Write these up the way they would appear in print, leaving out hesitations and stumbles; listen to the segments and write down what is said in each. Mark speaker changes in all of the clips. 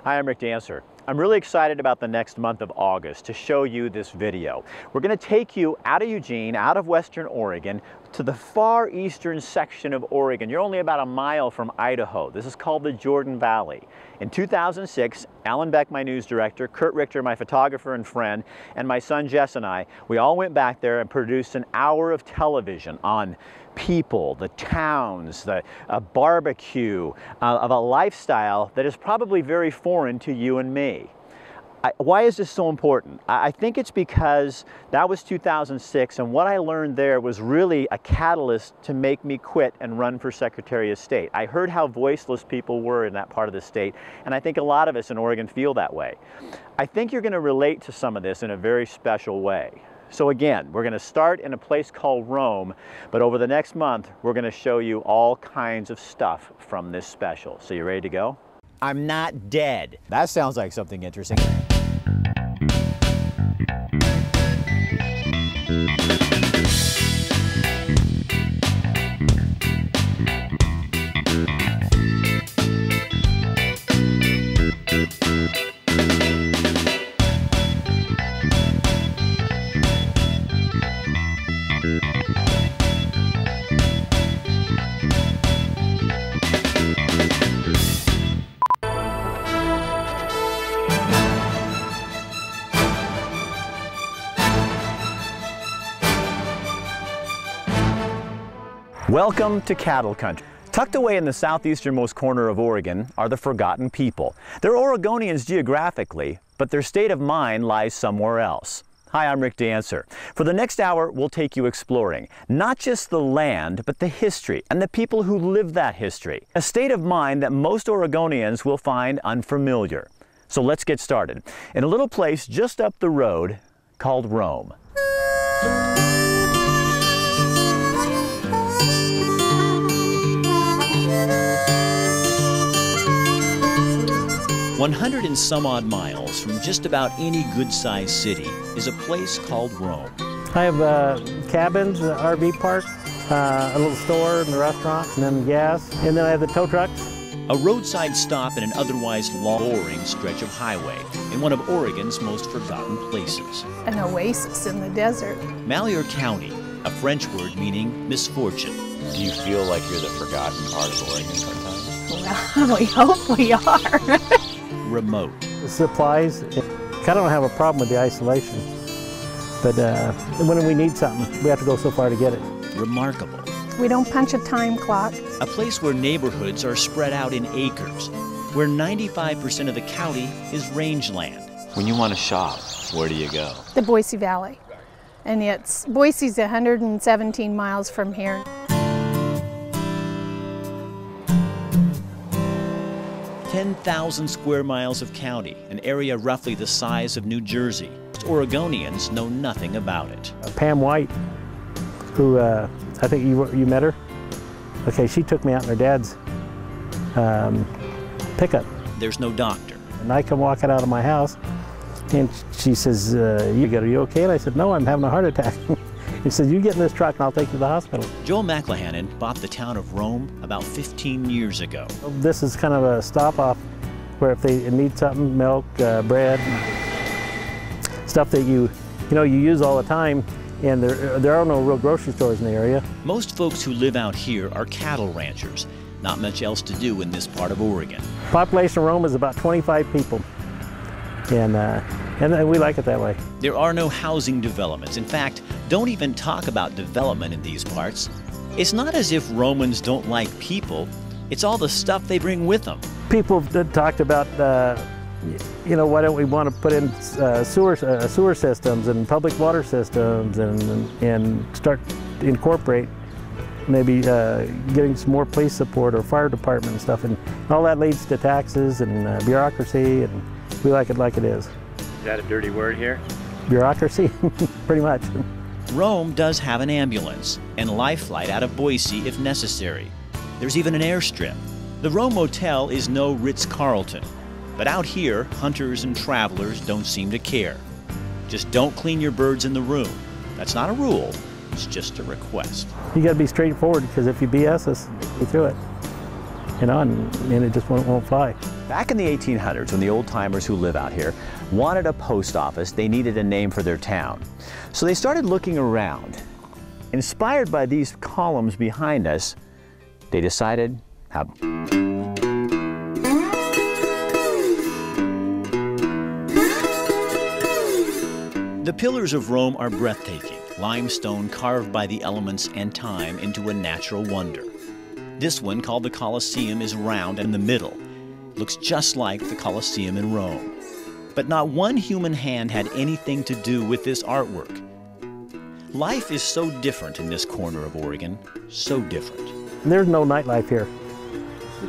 Speaker 1: Hi, I'm Rick Dancer. I'm really excited about the next month of August to show you this video. We're going to take you out of Eugene, out of Western Oregon, to the far eastern section of Oregon. You're only about a mile from Idaho. This is called the Jordan Valley. In 2006, Alan Beck, my news director, Kurt Richter, my photographer and friend, and my son Jess and I, we all went back there and produced an hour of television on people, the towns, the barbecue, of a lifestyle that is probably very foreign to you and me. Why is this so important? I think it's because that was 2006, and what I learned there was really a catalyst to make me quit and run for Secretary of State. I heard how voiceless people were in that part of the state, and I think a lot of us in Oregon feel that way. I think you're going to relate to some of this in a very special way. So again, we're going to start in a place called Rome, but over the next month, we're going to show you all kinds of stuff from this special. So you ready to go? I'm not dead. That sounds like something interesting. 'Welcome to cattle country. Tucked away in the southeasternmost corner of Oregon are the forgotten people. They're Oregonians geographically, but their state of mind lies somewhere else. Hi, I'm Rick Dancer. For the next hour, we'll take you exploring not just the land, but the history and the people who live that history. A state of mind that most Oregonians will find unfamiliar. So let's get started in a little place just up the road called Rome. 100 and some odd miles from just about any good-sized city is a place called Rome.
Speaker 2: I have cabins, an RV park, a little store and a restaurant, and then gas, and then I have the tow trucks.
Speaker 1: A roadside stop in an otherwise long, boring stretch of highway in one of Oregon's most forgotten places.
Speaker 3: An oasis in the desert.
Speaker 1: Malheur County, a French word meaning misfortune.
Speaker 4: Do you feel like you're the forgotten part of Oregon sometimes?
Speaker 3: Well, we hope we are.
Speaker 1: Remote.
Speaker 2: The supplies, kind of don't have a problem with the isolation, but when we need something, we have to go so far to get it.
Speaker 1: Remarkable.
Speaker 3: We don't punch a time clock.
Speaker 1: A place where neighborhoods are spread out in acres, where 95% of the county is rangeland.
Speaker 4: When you want to shop, where do you go?
Speaker 3: The Boise Valley. And Boise's 117 miles from here.
Speaker 1: 10,000 square miles of county, an area roughly the size of New Jersey. Oregonians know nothing about it.
Speaker 2: Pam White, who I think you met her. Okay, she took me out in her dad's pickup.
Speaker 1: There's no doctor.
Speaker 2: And I come walking out of my house, and she says, are you okay? And I said, no, I'm having a heart attack. He said, you get in this truck and I'll take you to the hospital.
Speaker 1: Joel McLahannon bought the town of Rome about 15 years ago.
Speaker 2: This is kind of a stop-off where if they need something, milk, bread, stuff that you use all the time, and there are no real grocery stores in the area.
Speaker 1: Most folks who live out here are cattle ranchers. Not much else to do in this part of Oregon.
Speaker 2: Population of Rome is about 25 people, and we like it that way.
Speaker 1: There are no housing developments. In fact, don't even talk about development in these parts. It's not as if Romans don't like people. It's all the stuff they bring with them. People
Speaker 2: have talked about, why don't we want to put in sewer systems and public water systems and start to incorporate maybe getting some more police support or fire department and stuff. And all that leads to taxes and bureaucracy, and we like it like it is.
Speaker 4: Is that a dirty word here?
Speaker 2: Bureaucracy, pretty much.
Speaker 1: Rome does have an ambulance and life flight out of Boise if necessary. There's even an airstrip. The Rome Motel is no Ritz-Carlton, but out here, hunters and travelers don't seem to care. Just don't clean your birds in the room. That's not a rule, it's just a request.
Speaker 2: You gotta be straightforward, because if you BS us, we through it. And it just won't fly.
Speaker 1: Back in the 1800s, when the old-timers who live out here wanted a post office, they needed a name for their town. So they started looking around. Inspired by these columns behind us, they decided how... The pillars of Rome are breathtaking, limestone carved by the elements and time into a natural wonder. This one, called the Colosseum, is round in the middle. Looks just like the Colosseum in Rome. But not one human hand had anything to do with this artwork. Life is so different in this corner of Oregon, so different.
Speaker 2: There's no nightlife here.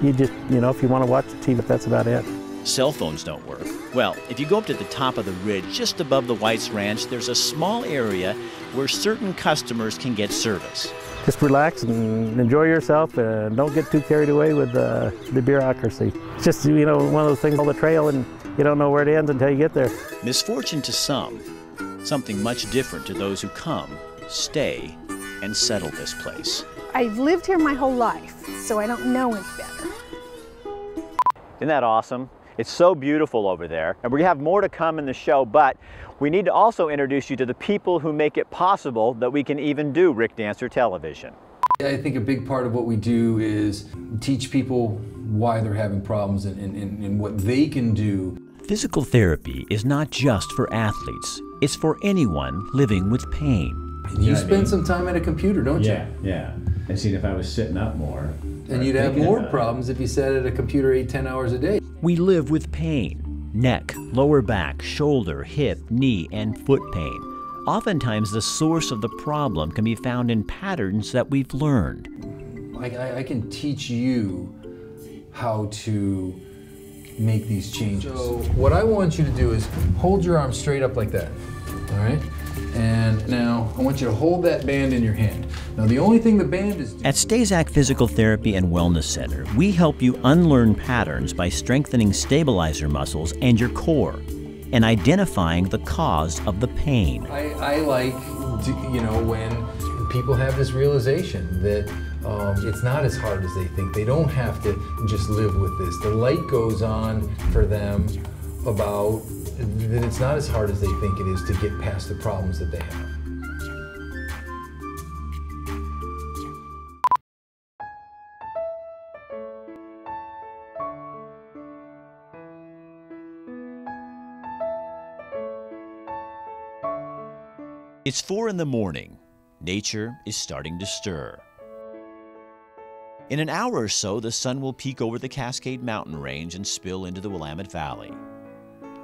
Speaker 2: You just, if you want to watch the TV, that's about it.
Speaker 1: Cell phones don't work. Well, if you go up to the top of the ridge, just above the White's Ranch, there's a small area where certain customers can get service.
Speaker 2: Just relax and enjoy yourself and don't get too carried away with the bureaucracy. It's just, one of those things on the trail and you don't know where it ends until you get there.
Speaker 1: Misfortune to some, something much different to those who come, stay, and settle this place.
Speaker 3: I've lived here my whole life, so I don't know any better.
Speaker 1: Isn't that awesome? It's so beautiful over there, and we have more to come in the show, but we need to also introduce you to the people who make it possible that we can even do Rick Dancer television.
Speaker 5: I think a big part of what we do is teach people why they're having problems and what they can do.
Speaker 1: Physical therapy is not just for athletes, it's for anyone living with pain.
Speaker 5: You spend some time at a computer, don't you?
Speaker 6: Yeah. And see, if I was sitting up more.
Speaker 5: And you'd have more problems if you sat at a computer 8-10 hours a day.
Speaker 1: We live with pain. Neck, lower back, shoulder, hip, knee, and foot pain. Oftentimes the source of the problem can be found in patterns that we've learned.
Speaker 5: I can teach you how to make these changes. So what I want you to do is hold your arm straight up like that, all right? And now I want you to hold that band in your hand. Now the only thing the band is...
Speaker 1: At Stazak Physical Therapy and Wellness Center, we help you unlearn patterns by strengthening stabilizer muscles and your core and identifying the cause of the pain.
Speaker 5: I like, when people have this realization that it's not as hard as they think. They don't have to just live with this. The light goes on for them about that it's not as hard as they think it is to get past the problems that they have.
Speaker 1: It's 4 in the morning. Nature is starting to stir. In an hour or so, the sun will peek over the Cascade Mountain Range and spill into the Willamette Valley.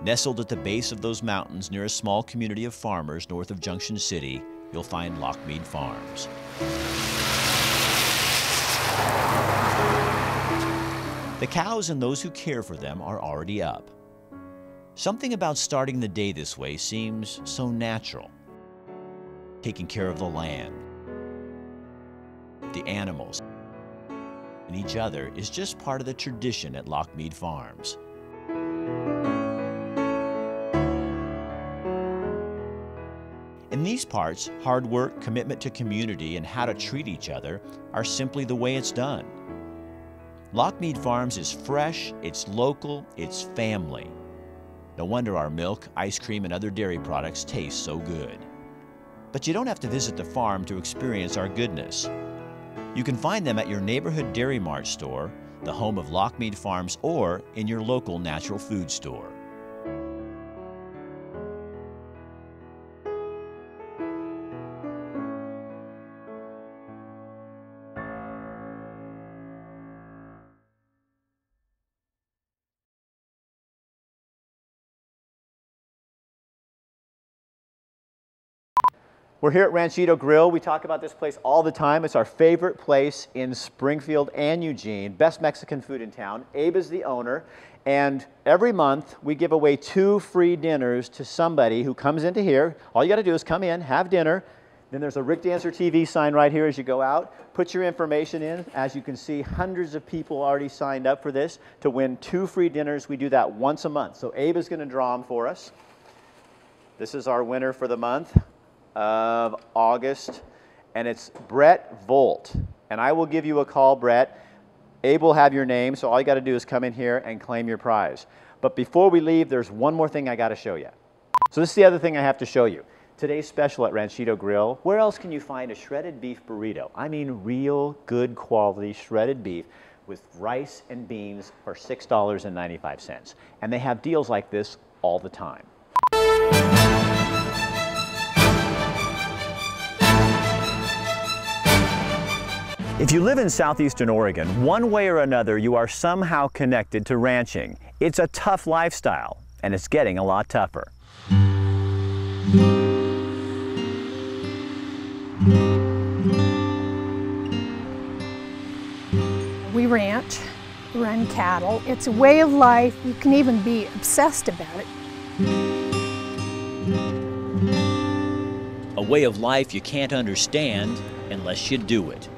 Speaker 1: Nestled at the base of those mountains near a small community of farmers north of Junction City, you'll find Lockmead Farms. The cows and those who care for them are already up. Something about starting the day this way seems so natural. Taking care of the land, the animals, and each other is just part of the tradition at Lockmead Farms. In these parts, hard work, commitment to community, and how to treat each other are simply the way it's done. Lockmead Farms is fresh, it's local, it's family. No wonder our milk, ice cream, and other dairy products taste so good. But you don't have to visit the farm to experience our goodness. You can find them at your neighborhood Dairy Mart store, the home of Lockmead Farms, or in your local natural food store. We're here at Ranchito Grill. We talk about this place all the time. It's our favorite place in Springfield and Eugene. Best Mexican food in town. Abe is the owner. And every month we give away 2 free dinners to somebody who comes into here. All you got to do is come in, have dinner. Then there's a Rick Dancer TV sign right here as you go out. Put your information in. As you can see, hundreds of people already signed up for this to win 2 free dinners. We do that once a month. So Abe is going to draw them for us. This is our winner for the month of August, and it's Brett Volt. And I will give you a call, Brett. Abe will have your name, so all you got to do is come in here and claim your prize. But before we leave, there's one more thing I got to show you. So this is the other thing I have to show you. Today's special at Ranchito Grill, where else can you find a shredded beef burrito? I mean real good quality shredded beef with rice and beans for $6.95. And they have deals like this all the time. If you live in southeastern Oregon, one way or another, you are somehow connected to ranching. It's a tough lifestyle, and it's getting a lot tougher.
Speaker 3: We ranch, run cattle. It's a way of life. You can even be obsessed about it.
Speaker 4: A way of life you can't understand unless you do it.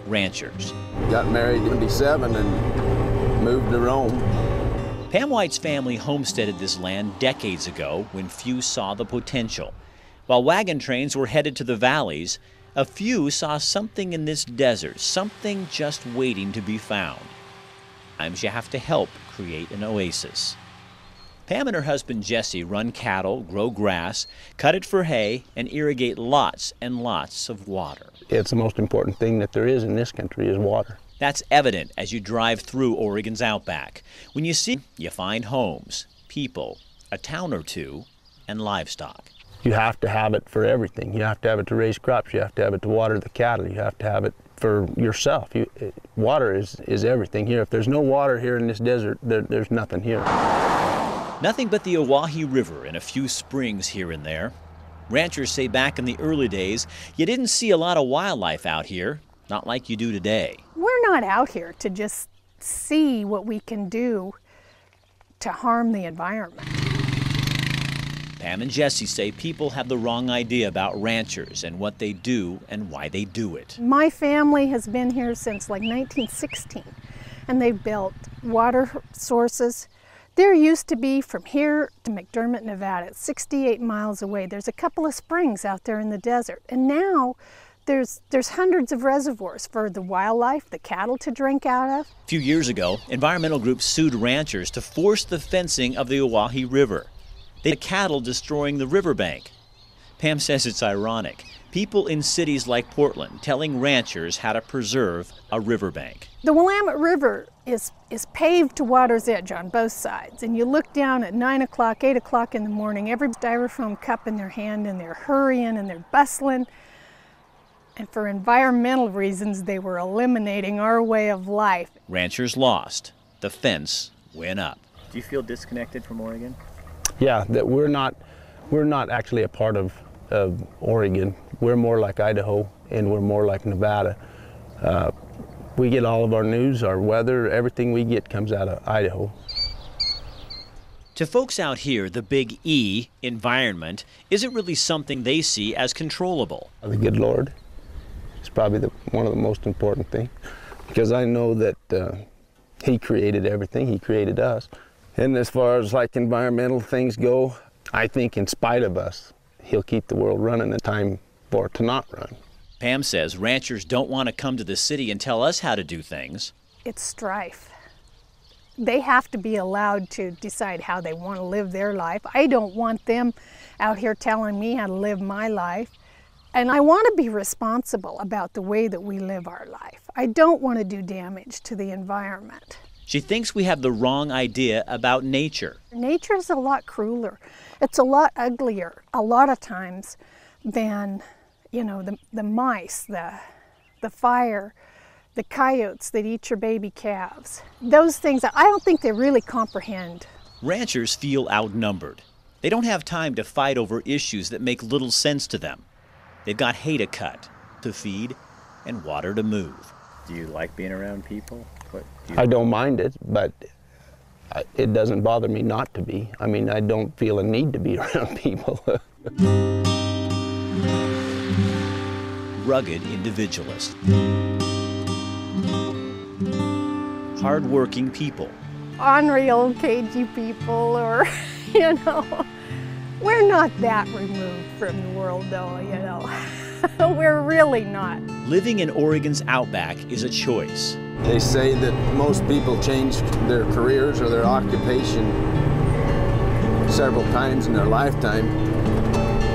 Speaker 4: Ranchers.
Speaker 7: Got married in '77 and moved to Rome.
Speaker 4: Pam White's family homesteaded this land decades ago when few saw the potential. While wagon trains were headed to the valleys, a few saw something in this desert, something just waiting to be found. Sometimes you have to help create an oasis. Pam and her husband Jesse run cattle, grow grass, cut it for hay, and irrigate lots and lots of water.
Speaker 7: It's the most important thing that there is in this country is water.
Speaker 4: That's evident as you drive through Oregon's Outback. When you see, you find homes, people, a town or two, and livestock.
Speaker 7: You have to have it for everything. You have to have it to raise crops. You have to have it to water the cattle. You have to have it for yourself. Water is everything here. If there's no water here in this desert, there's nothing here.
Speaker 4: Nothing but the Oahe River and a few springs here and there. Ranchers say back in the early days, you didn't see a lot of wildlife out here, not like you do today.
Speaker 3: We're not out here to just see what we can do to harm the environment.
Speaker 4: Pam and Jesse say people have the wrong idea about ranchers and what they do and why they do it.
Speaker 3: My family has been here since like 1916, and they've built water sources. There used to be, from here to McDermott, Nevada, it's 68 miles away. There's a couple of springs out there in the desert, and now there's hundreds of reservoirs for the wildlife, the cattle to drink out of.
Speaker 4: A few years ago, environmental groups sued ranchers to force the fencing of the Oahe River. They had cattle destroying the riverbank. Pam says it's ironic. People in cities like Portland telling ranchers how to preserve a riverbank.
Speaker 3: The Willamette River is paved to water's edge on both sides, and you look down at 9 o'clock, 8 o'clock in the morning, every styrofoam cup in their hand, and they're hurrying and they're bustling. And for environmental reasons, they were eliminating our way of life.
Speaker 4: Ranchers lost. The fence went up.
Speaker 1: Do you feel disconnected from Oregon?
Speaker 7: Yeah, that we're not actually a part of Oregon. We're more like Idaho, and we're more like Nevada. We get all of our news, our weather, everything we get comes out of Idaho.
Speaker 4: To folks out here, the big E, environment, isn't really something they see as controllable.
Speaker 7: The good Lord is probably one of the most important things, because I know that He created everything. He created us. And as far as like environmental things go, I think in spite of us, He'll keep the world running in time for it to not run.
Speaker 4: Pam says ranchers don't want to come to the city and tell us how to do things.
Speaker 3: It's strife. They have to be allowed to decide how they want to live their life. I don't want them out here telling me how to live my life. And I want to be responsible about the way that we live our life. I don't want to do damage to the environment.
Speaker 4: She thinks we have the wrong idea about nature.
Speaker 3: Nature is a lot crueler. It's a lot uglier, a lot of times, than, you know, the mice, the fire, the coyotes that eat your baby calves. Those things, I don't think they really comprehend.
Speaker 4: Ranchers feel outnumbered. They don't have time to fight over issues that make little sense to them. They've got hay to cut, to feed, and water to move.
Speaker 1: Do you like being around people?
Speaker 7: I don't mind it, but it doesn't bother me not to be. I mean, I don't feel a need to be around people.
Speaker 4: Rugged individualist. Hard-working people.
Speaker 3: Unreal cagey people, or, you know, we're not that removed from the world though, you know. We're really not.
Speaker 4: Living in Oregon's Outback is a choice.
Speaker 7: They say that most people change their careers or their occupation several times in their lifetime.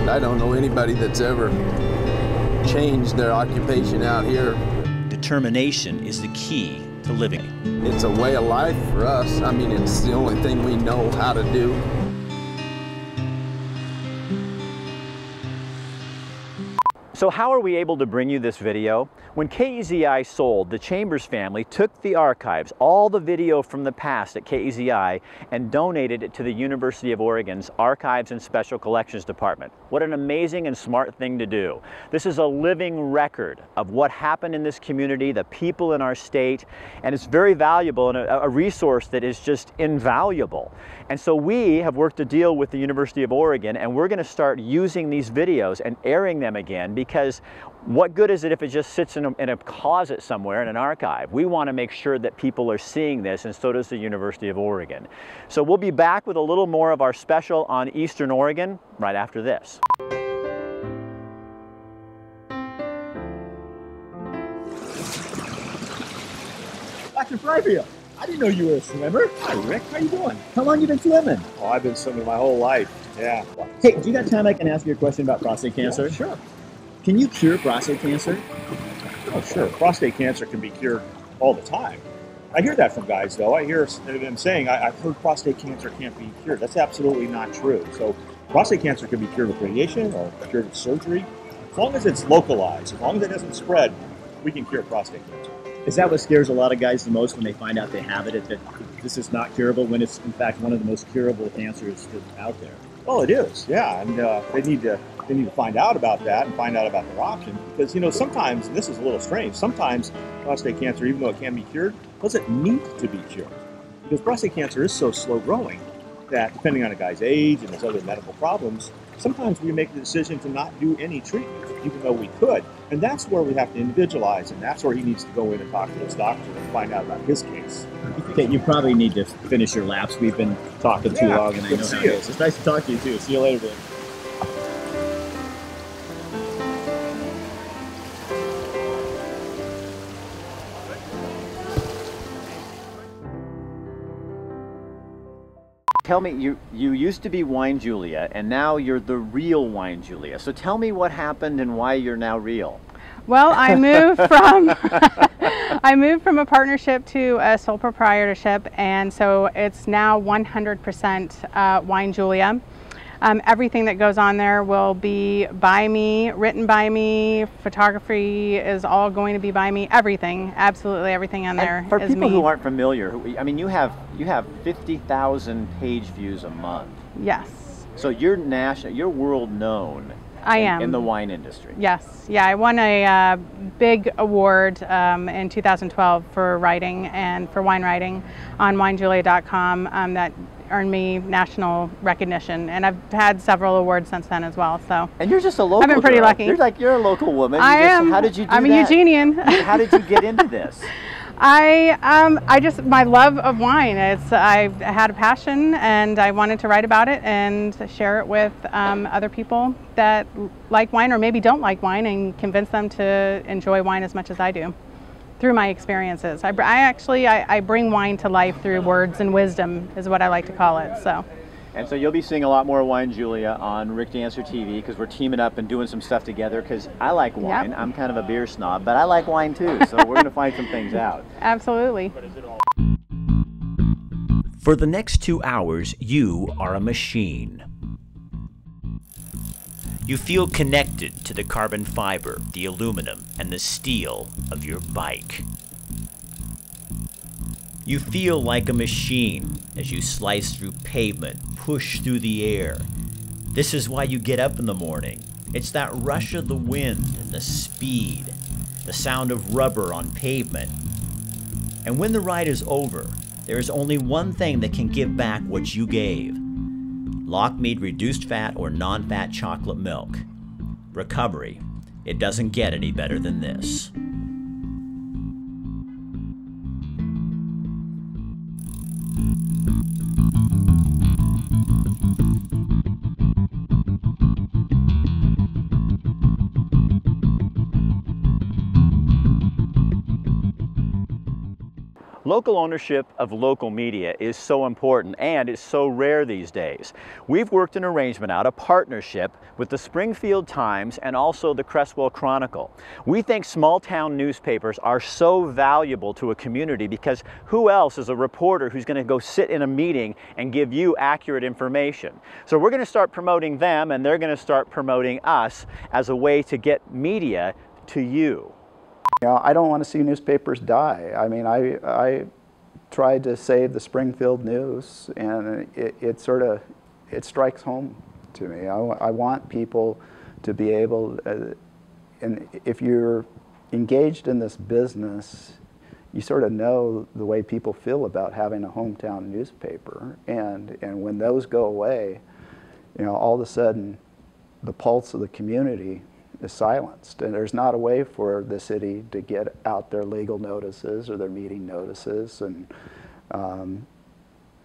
Speaker 7: I don't know anybody that's ever changed their occupation out here.
Speaker 4: Determination is the key to living.
Speaker 7: It's a way of life for us. I mean, it's the only thing we know how to do.
Speaker 1: So how are we able to bring you this video? When KEZI sold, the Chambers family took the archives, all the video from the past at KEZI, and donated it to the University of Oregon's Archives and Special Collections Department. What an amazing and smart thing to do. This is a living record of what happened in this community, the people in our state, and it's very valuable and a resource that is just invaluable. And so we have worked a deal with the University of Oregon, and we're going to start using these videos and airing them again, because what good is it if it just sits in a closet somewhere in an archive? We want to make sure that people are seeing this, and so does the University of Oregon. So we'll be back with a little more of our special on Eastern Oregon right after this.
Speaker 8: Dr. Fryfield, I didn't know you were a swimmer. Hi, Rick. How you doing? How long you been swimming?
Speaker 9: Oh, I've been swimming my whole life. Yeah.
Speaker 8: Hey, do you got time I can ask you a question about prostate cancer?
Speaker 9: Yeah, sure.
Speaker 8: Can you cure prostate cancer?
Speaker 9: Oh, sure. Prostate cancer can be cured all the time. I hear that from guys, though. I hear them saying, I've heard prostate cancer can't be cured. That's absolutely not true. So prostate cancer can be cured with radiation or cured with surgery. As long as it's localized, as long as it doesn't spread, we can cure prostate cancer.
Speaker 8: Is that what scares a lot of guys the most when they find out they have it, that this is not curable, when it's in fact one of the most curable cancers out there?
Speaker 9: Well, it is, yeah, and they need to find out about that and find out about their options, because, you know, sometimes, and this is a little strange, sometimes prostate cancer, even though it can be cured, doesn't need to be cured, because prostate cancer is so slow growing that, depending on a guy's age and his other medical problems, sometimes we make the decision to not do any treatment, even though we could. And that's where we have to individualize, and that's where he needs to go in and talk to his doctor and find out about his case.
Speaker 8: Okay, you probably need to finish your laps. We've been talking too long, and I know how it is. It's nice to talk to you, too. See you later, Dave.
Speaker 1: Tell me, you used to be Wine Julia, and now you're the real Wine Julia. So tell me what happened and why you're now real.
Speaker 10: Well, I moved from I moved from a partnership to a sole proprietorship, and so it's now 100% Wine Julia. Everything that goes on there will be by me, written by me. Photography is all going to be by me. Everything, absolutely everything on there is me.
Speaker 1: For people who aren't familiar, I mean, you have 50,000 page views a month.
Speaker 10: Yes.
Speaker 1: So you're national, you're world known.
Speaker 10: I am.
Speaker 1: In the wine industry.
Speaker 10: Yes. Yeah, I won a big award in 2012 for writing and for wine writing on winejulia.com that earned me national recognition, and I've had several awards since then as well. So.
Speaker 1: And you're just a local.
Speaker 10: I've been pretty
Speaker 1: girl.
Speaker 10: lucky.
Speaker 1: You're a local woman.
Speaker 10: I am.
Speaker 1: How did you do
Speaker 10: I'm
Speaker 1: that?
Speaker 10: a Eugenian.
Speaker 1: How did you get into this?
Speaker 10: I just, my love of wine. I had a passion, and I wanted to write about it and share it with other people that like wine or maybe don't like wine, and convince them to enjoy wine as much as I do through my experiences. I bring wine to life through words and wisdom, is what I like to call it. So.
Speaker 1: And so you'll be seeing a lot more Wine Julia on Rick Dancer TV, because we're teaming up and doing some stuff together, because I like wine. Yep. I'm kind of a beer snob, but I like wine too, so we're going to find some things out.
Speaker 10: Absolutely.
Speaker 4: For the next 2 hours, you are a machine. You feel connected to the carbon fiber, the aluminum, and the steel of your bike. You feel like a machine as you slice through pavement, push through the air. This is why you get up in the morning. It's that rush of the wind and the speed, the sound of rubber on pavement. And when the ride is over, there is only one thing that can give back what you gave. Lockmead reduced fat or non-fat chocolate milk. Recovery. It doesn't get any better than this.
Speaker 1: Local ownership of local media is so important, and it's so rare these days. We've worked an arrangement out, a partnership with the Springfield Times and also the Cresswell Chronicle. We think small town newspapers are so valuable to a community because who else is a reporter who's going to go sit in a meeting and give you accurate information? So we're going to start promoting them, and they're going to start promoting us as a way to get media to you.
Speaker 11: You know, I don't want to see newspapers die. I mean, I tried to save the Springfield News, and it strikes home to me. I want people to be able, and if you're engaged in this business, you sort of know the way people feel about having a hometown newspaper, and when those go away, you know, all of a sudden, the pulse of the community is silenced, and there's not a way for the city to get out their legal notices or their meeting notices, and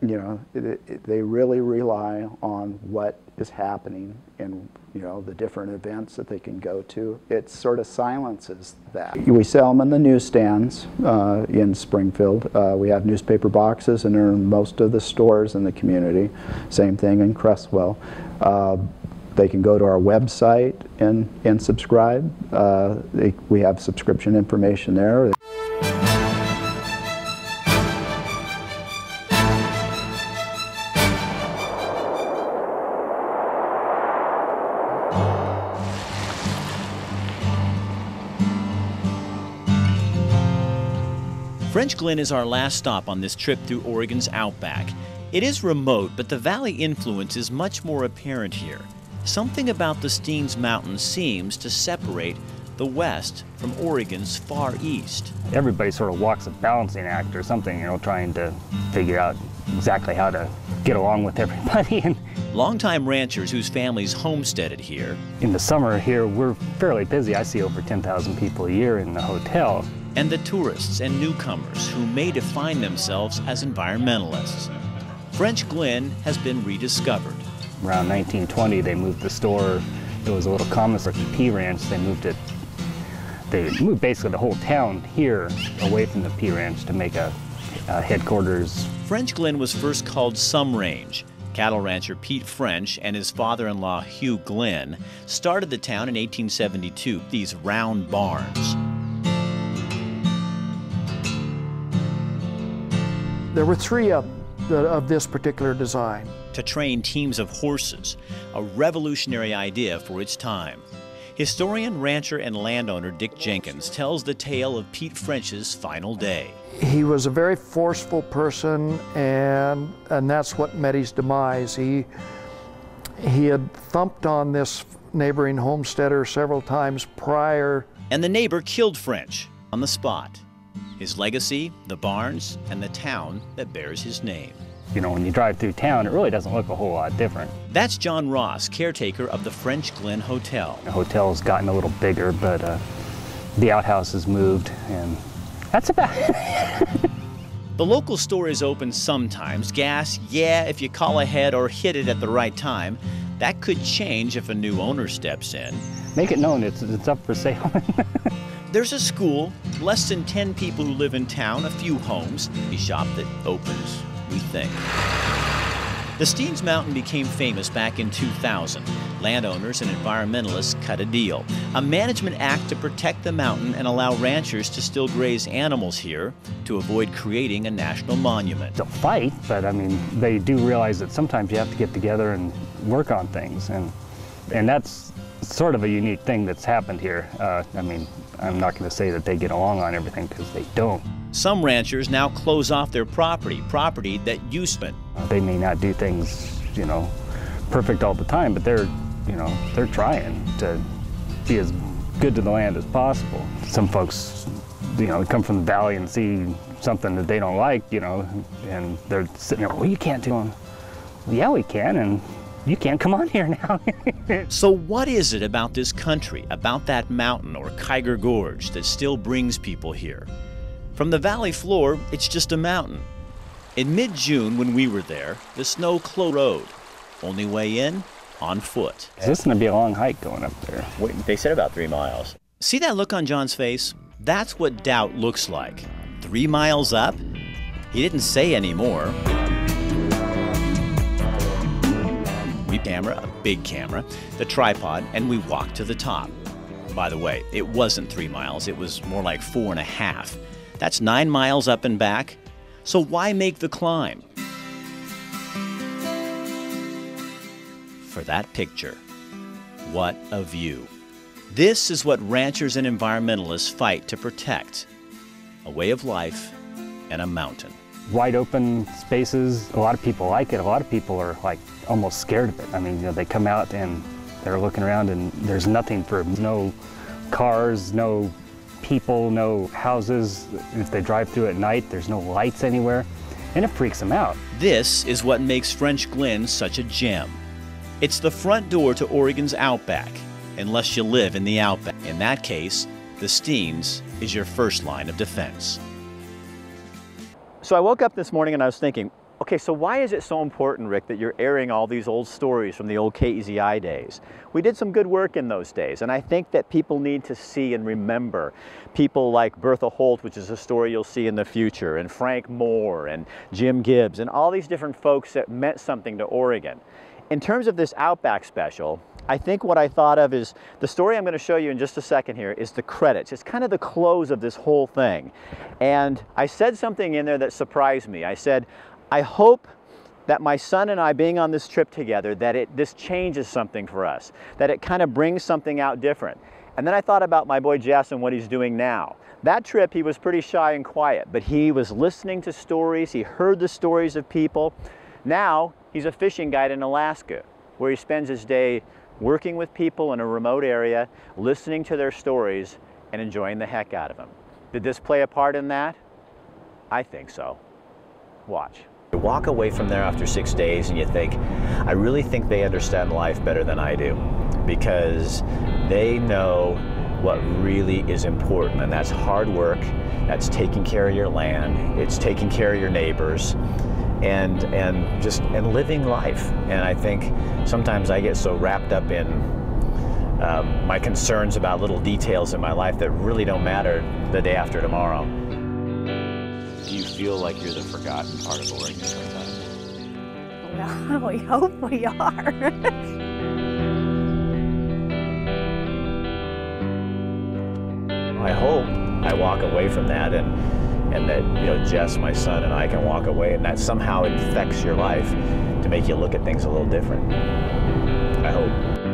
Speaker 11: you know, they really rely on what is happening and, you know, the different events that they can go to. It sort of silences that. We sell them in the newsstands in Springfield. We have newspaper boxes, and they're in most of the stores in the community. Same thing in Cresswell. They can go to our website and subscribe. We have subscription information there.
Speaker 4: French Glen is our last stop on this trip through Oregon's Outback. It is remote, but the valley influence is much more apparent here. Something about the Steens Mountains seems to separate the West from Oregon's far east.
Speaker 12: Everybody sort of walks a balancing act or something, you know, trying to figure out exactly how to get along with everybody.
Speaker 4: Longtime ranchers whose families homesteaded here.
Speaker 12: In the summer here, we're fairly busy. I see over 10,000 people a year in the hotel.
Speaker 4: And the tourists and newcomers who may define themselves as environmentalists. French Glen has been rediscovered.
Speaker 12: Around 1920, they moved the store. It was a little commissary pea ranch. They moved basically the whole town here away from the pea ranch to make a headquarters.
Speaker 4: French Glen was first called Some Range. Cattle rancher Pete French and his father-in-law Hugh Glen started the town in 1872, these round barns.
Speaker 13: There were 3 of this particular design.
Speaker 4: To train teams of horses, a revolutionary idea for its time. Historian, rancher, and landowner Dick Jenkins tells the tale of Pete French's final day.
Speaker 13: He was a very forceful person, and that's what met his demise. He had thumped on this neighboring homesteader several times prior.
Speaker 4: And the neighbor killed French on the spot. His legacy, the barns, and the town that bears his name.
Speaker 12: You know, when you drive through town, it really doesn't look a whole lot different.
Speaker 4: That's John Ross, caretaker of the French Glen Hotel.
Speaker 12: The hotel's gotten a little bigger, but the outhouse has moved, and that's about it.
Speaker 4: The local store is open sometimes. Gas, yeah, if you call ahead or hit it at the right time. That could change if a new owner steps in.
Speaker 12: Make it known it's up for sale.
Speaker 4: There's a school, less than 10 people who live in town, a few homes, a shop that opens, we think. The Steens Mountain became famous back in 2000. Landowners and environmentalists cut a deal. A management act to protect the mountain and allow ranchers to still graze animals here to avoid creating a national monument.
Speaker 12: They'll fight, but I mean, they do realize that sometimes you have to get together and work on things. And that's sort of a unique thing that's happened here. I mean, I'm not going to say that they get along on everything, because they don't.
Speaker 4: Some ranchers now close off their property that used to.
Speaker 12: They may not do things, you know, perfect all the time, but they're trying to be as good to the land as possible. Some folks, you know, come from the valley and see something that they don't like, you know, and they're sitting there, well, you can't do them. Well, yeah, we can, and you can't come on here now.
Speaker 4: So what is it about this country, about that mountain or Kiger Gorge that still brings people here? From the valley floor, it's just a mountain. In mid-June, when we were there, the snow closed the road. Only way in, on foot.
Speaker 12: This is going to be a long hike going up there.
Speaker 1: Wait, they said about 3 miles.
Speaker 4: See that look on John's face? That's what doubt looks like. 3 miles up, He didn't say any more. We camera, a big camera, the tripod, and we walked to the top. By the way, it wasn't 3 miles, it was more like 4.5. That's 9 miles up and back. So why make the climb? For that picture, what a view. This is what ranchers and environmentalists fight to protect. A way of life and a mountain.
Speaker 12: Wide open spaces, a lot of people like it. A lot of people are like almost scared of it. I mean, you know, they come out and they're looking around and there's nothing for them. No cars, no people, no houses. If they drive through at night, there's no lights anywhere, and it freaks them out.
Speaker 4: This is what makes French Glen such a gem. It's the front door to Oregon's Outback, unless you live in the Outback. In that case, the Steens is your first line of defense.
Speaker 1: So I woke up this morning and I was thinking, okay, so why is it so important, Rick, that you're airing all these old stories from the old KEZI days? We did some good work in those days, and I think that people need to see and remember people like Bertha Holt, which is a story you'll see in the future, and Frank Moore, and Jim Gibbs, and all these different folks that meant something to Oregon. In terms of this Outback special, I think what I thought of is the story I'm going to show you in just a second here is the credits. It's kind of the close of this whole thing. And I said something in there that surprised me. I said, I hope that my son and I being on this trip together, that this changes something for us, that it kind of brings something out different. And then I thought about my boy Jess and what he's doing now. That trip, he was pretty shy and quiet, but he was listening to stories. He heard the stories of people. Now he's a fishing guide in Alaska, where he spends his day working with people in a remote area, listening to their stories, and enjoying the heck out of them. Did this play a part in that? I think so. Watch. You walk away from there after 6 days and you think, I really think they understand life better than I do, because they know what really is important, and that's hard work, that's taking care of your land, it's taking care of your neighbors, and living life. And I think sometimes I get so wrapped up in my concerns about little details in my life that really don't matter the day after tomorrow. Do you feel like you're the forgotten part of Oregon sometimes?
Speaker 3: Well, we hope we are.
Speaker 1: I hope I walk away from that and that, you know, Jess, my son, and I can walk away, and that somehow infects your life to make you look at things a little different. I hope.